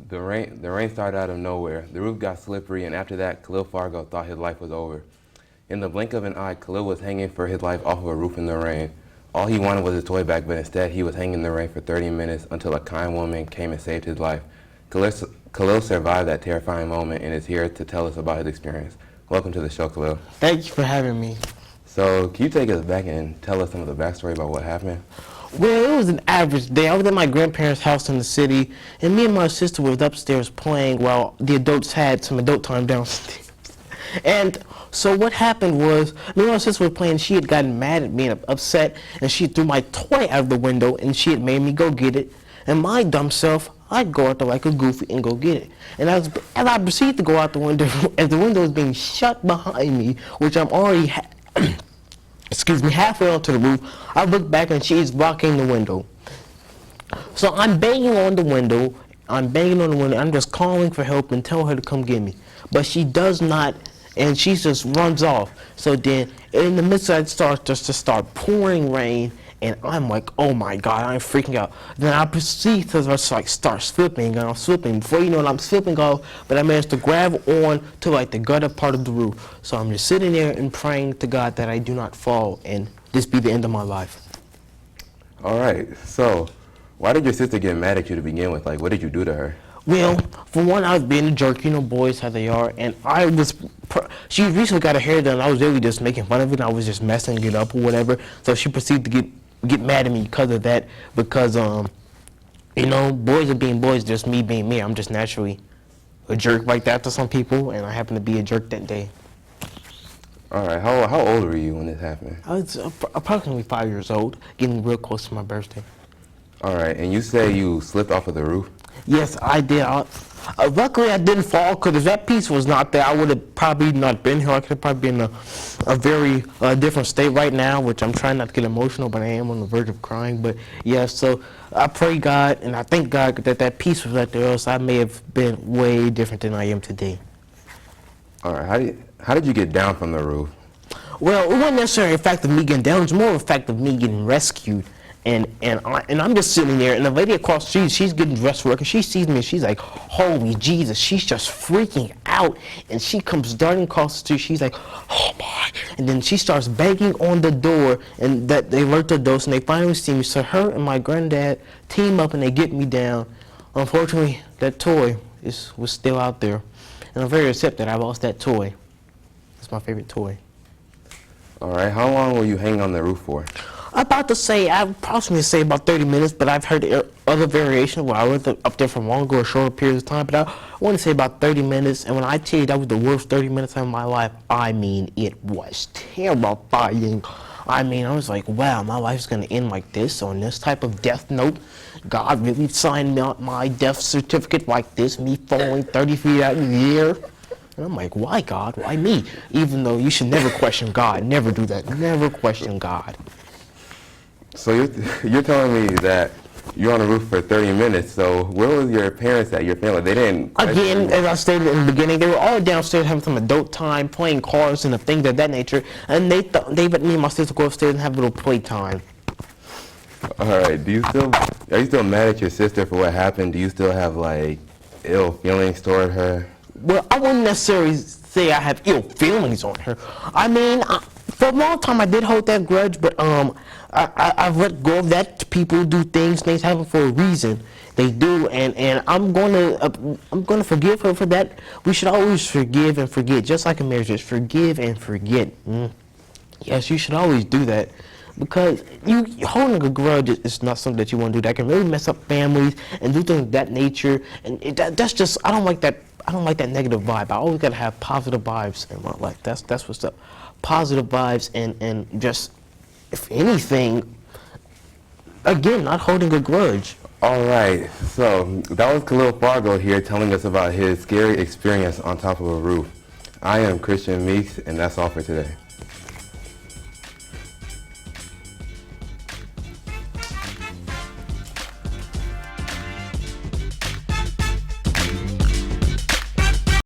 The rain started out of nowhere. The roof got slippery, and after that, Khalil Fargo thought his life was over. In the blink of an eye, Khalil was hanging for his life off of a roof in the rain. All he wanted was his toy back, but instead he was hanging in the rain for 30 minutes until a kind woman came and saved his life. Khalil survived that terrifying moment and is here to tell us about his experience. Welcome to the show, Khalil. Thank you for having me. So, can you take us back and tell us some of the backstory about what happened? Well, it was an average day. I was at my grandparents' house in the city, and me and my sister was upstairs playing while the adults had some adult time downstairs. And so what happened was, me and my sister were playing. She had gotten mad at me and upset, and she threw my toy out of the window, and she had made me go get it. And my dumb self, I'd go out there like a goofy and go get it. And as I proceeded to go out the window, as the window was being shut behind me, which I'm already halfway onto the roof, I look back and she's blocking the window. So I'm banging on the window. I'm just calling for help and telling her to come get me. But she does not, and she just runs off. So then, in the midst of that, starts just to start pouring rain, and I'm like, oh my God, I'm freaking out. Then I proceed to just like start slipping, and I'm slipping. Before you know it, I'm slipping off, but I managed to grab on to like the gutter part of the roof. So I'm just sitting there and praying to God that I do not fall, and this be the end of my life. All right, so why did your sister get mad at you to begin with? Like, what did you do to her? Well, for one, I was being a jerk. You know, boys how they are. And she recently got her hair done. I was really just making fun of it. And I was just messing it up or whatever. So she proceeded to get mad at me because of that. Because, you know, boys are being boys, just me being me. I'm just naturally a jerk like that to some people. And I happen to be a jerk that day. All right, how old were you when this happened? I was approximately 5 years old, getting real close to my birthday. All right, and you say you slipped off of the roof? Yes, I did. Luckily, I didn't fall, because if that piece was not there, I would have probably not been here. I could have probably been in a very different state right now, which I'm trying not to get emotional, but I am on the verge of crying. But yeah, so I pray God, and I thank God that piece was right there, else I may have been way different than I am today. All right, how did you get down from the roof? Well, it wasn't necessarily a fact of me getting down. It was more of a fact of me getting rescued. And I'm just sitting there, and the lady across the street, she's getting dressed for work, and she sees me, and she's like, holy Jesus, she's just freaking out, and she comes darting across the street, she's like, oh my, and then she starts banging on the door, and that they alert the adults, and they finally see me, so her and my granddad team up, and they get me down. Unfortunately, that toy was still out there, and I'm very upset that I lost that toy. It's my favorite toy. All right, how long were you hanging on the roof for? I would approximately say about 30 minutes, but I've heard other variations where I was up there for longer or shorter periods of time, but I want to say about 30 minutes, and when I tell you that was the worst 30 minutes of my life, I mean, it was terrifying. I mean, I was like, wow, my life's going to end like this, on this type of death note. God really signed my death certificate like this, me falling 30 feet out in the air. And I'm like, why God? Why me? Even though you should never question God. Never do that. Never question God. So you're telling me that you're on the roof for 30 minutes, so where was your parents at, your family? They didn't... Again, as I stated in the beginning, they were all downstairs having some adult time, playing cards and things of that nature, and they let me and my sister go upstairs and have a little play time. All right, are you still mad at your sister for what happened? Do you still have, like, ill feelings toward her? Well, I wouldn't necessarily say I have ill feelings on her. I mean, for a long time I did hold that grudge, but I've let go of that. People do things happen for a reason. They do, and I'm gonna forgive her for that. We should always forgive and forget, just like in marriage. Just forgive and forget. Yes, you should always do that, because you holding a grudge is not something that you want to do. That can really mess up families and do things of that nature. And that's just, I don't like that. I don't like that negative vibe. I always gotta have positive vibes in my life. That's what's up. Positive vibes and just, if anything, again, not holding a grudge. All right, so that was Khalil Fargo here telling us about his scary experience on top of a roof. I am Christian Meeks, and that's all for today.